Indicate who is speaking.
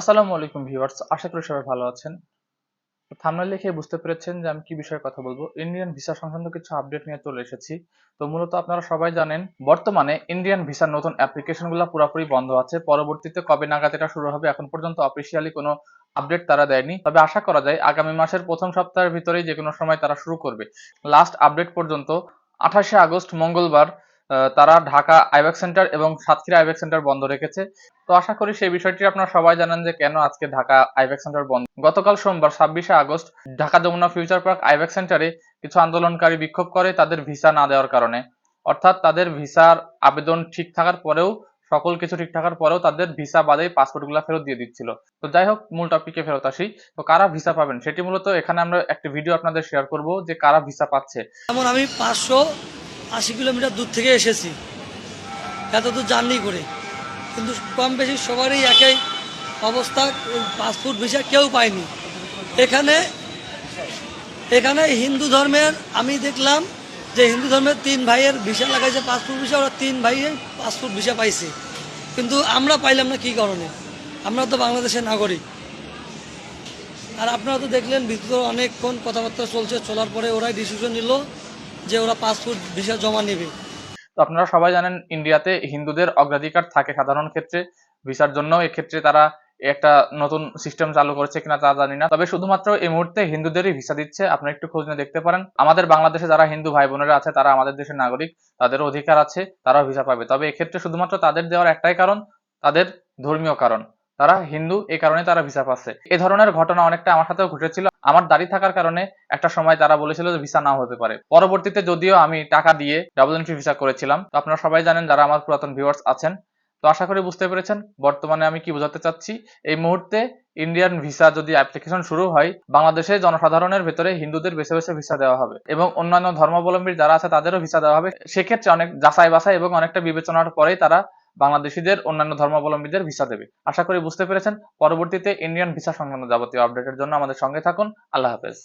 Speaker 1: আসসালামু আলাইকুম ভিউয়ার্স, আশা করি সবাই ভালো আছেন। তো থাম্বনেল দেখে বুঝতে পেরেছেন যে আমি কি বিষয়ে কথা বলবো। ইন্ডিয়ান ভিসা সংক্রান্ত কিছু আপডেট নিয়ে চলে এসেছি। তো মূলত আপনারা সবাই জানেন বর্তমানে ইন্ডিয়ান ভিসার নতুন অ্যাপ্লিকেশনগুলো পুরোপুরি বন্ধ আছে। পরবর্তীতে কবে নাগাদ এটা শুরু হবে এখন পর্যন্ত অফিসিয়ালি কোনো আপডেট তারা দেয়নি। তবে আশা করা যায় আগামী মাসের প্রথম সপ্তাহের ভিতরেই যেকোনো সময় তারা শুরু করবে। লাস্ট আপডেট পর্যন্ত 28শে আগস্ট মঙ্গলবার তারা ঢাকা আইব্যাক সেন্টার এবং সাতক্ষীরা আইব্যাক সেন্টার বন্ধ রেখেছে। তো আশা করি সেই বিষয়টি আপনারা সবাই জানেন যে কেন আজকে ঢাকা আইব্যাক সেন্টার বন্ধ। গতকাল সোমবার 26শে August Dhaka Jamuna future park আইব্যাক সেন্টারে কিছু আন্দোলনকারী বিক্ষোভ করে তাদের ভিসা না দেওয়ার কারণে। অর্থাৎ তাদের ভিসার আবেদন ঠিক থাকার পরেও সকল কিছু ঠিক থাকার পরেও তাদের ভিসা বাদেই পাসপোর্টগুলো ফেরত দিয়ে দিচ্ছিল। তো যাই হোক, মূল টপিকে ফেরত আসি। তো কারা ভিসা পাবেন সেটি মূলত এখানে আমরা একটা ভিডিও আপনাদের শেয়ার করব যে কারা ভিসা পাচ্ছে।
Speaker 2: যেমন আমি 580 কিলোমিটার দূর থেকে এসেছি এত দূর জার্নি করে, কিন্তু কম বেশি সবারই একই অবস্থা। পাসপোর্ট ভিসা কেউ পায়নি। এখানে এখানে হিন্দু ধর্মের আমি দেখলাম যে হিন্দু ধর্মের 3 ভাইয়ের ভিসা লাগাইছে, পাসপোর্ট ভিসা, ওরা 3 ভাইয়ের পাসপোর্ট ভিসা পাইছে, কিন্তু আমরা পাইলাম না। কী কারণে? আমরা তো বাংলাদেশের নাগরিক। আর আপনারা তো দেখলেন ভিতরে অনেকক্ষণ কথাবার্তা চলছে, চলার পরে ওরাই ডিসিশন নিল যে ওরা পাসপোর্ট ভিসা জমা নেবে।
Speaker 1: তো আপনারা সবাই জানেন ইন্ডিয়াতে হিন্দুদের অগ্রাধিকার থাকে সাধারণ ক্ষেত্রে ভিসার জন্য। এক্ষেত্রে তারা একটা নতুন সিস্টেম চালু করেছে কিনা তা জানি না, তবে শুধুমাত্র এই মুহূর্তে হিন্দুদেরই ভিসা দিচ্ছে। আপনারা একটু খোঁজ নিয়ে দেখতে পারেন। আমাদের বাংলাদেশে যারা হিন্দু ভাই বোনেরা আছে তারা আমাদের দেশের নাগরিক, তাদেরও অধিকার আছে, তারাও ভিসা পাবে। তবে এক্ষেত্রে শুধুমাত্র তাদের দেওয়ার একটাই কারণ, তাদের ধর্মীয় কারণ। তারা হিন্দু, এই কারণে তারা ভিসা পাচ্ছে। এই ধরনের ঘটনা অনেকটা আমার সাথেও ঘটেছিল। আমার দাড়ি থাকার কারণে একটা সময় তারা বলেছিল যে ভিসা নাও হতে পারে। পরবর্তীতে যদিও আমি টাকা দিয়ে ডাবল এন্ট্রি ভিসা করেছিলাম। তো আপনারা সবাই জানেন যারা আমার পুরাতন ভিউয়ার্স আছেন। তো আশা করি বুঝতে পেরেছেন বর্তমানে আমি কি বোঝাতে চাচ্ছি। এই মুহূর্তে ইন্ডিয়ান ভিসা যদি অ্যাপ্লিকেশন শুরু হয়, বাংলাদেশে জনসাধারণের ভেতরে হিন্দুদের বেছে বেছে ভিসা দেওয়া হবে এবং অন্যান্য ধর্মাবলম্বী যারা আছে তাদেরও ভিসা দেওয়া হবে। সেক্ষেত্রে অনেক যাচাই বাছাই এবং অনেকটা বিবেচনার পরেই তারা বাংলাদেশিদের অন্যান্য ধর্মাবলম্বীদের ভিসা দেবে। আশা করি বুঝতে পেরেছেন। পরবর্তীতে ইন্ডিয়ান ভিসা সংক্রান্ত যাবতীয় আপডেটের জন্য আমাদের সঙ্গে থাকুন। আল্লাহ হাফেজ।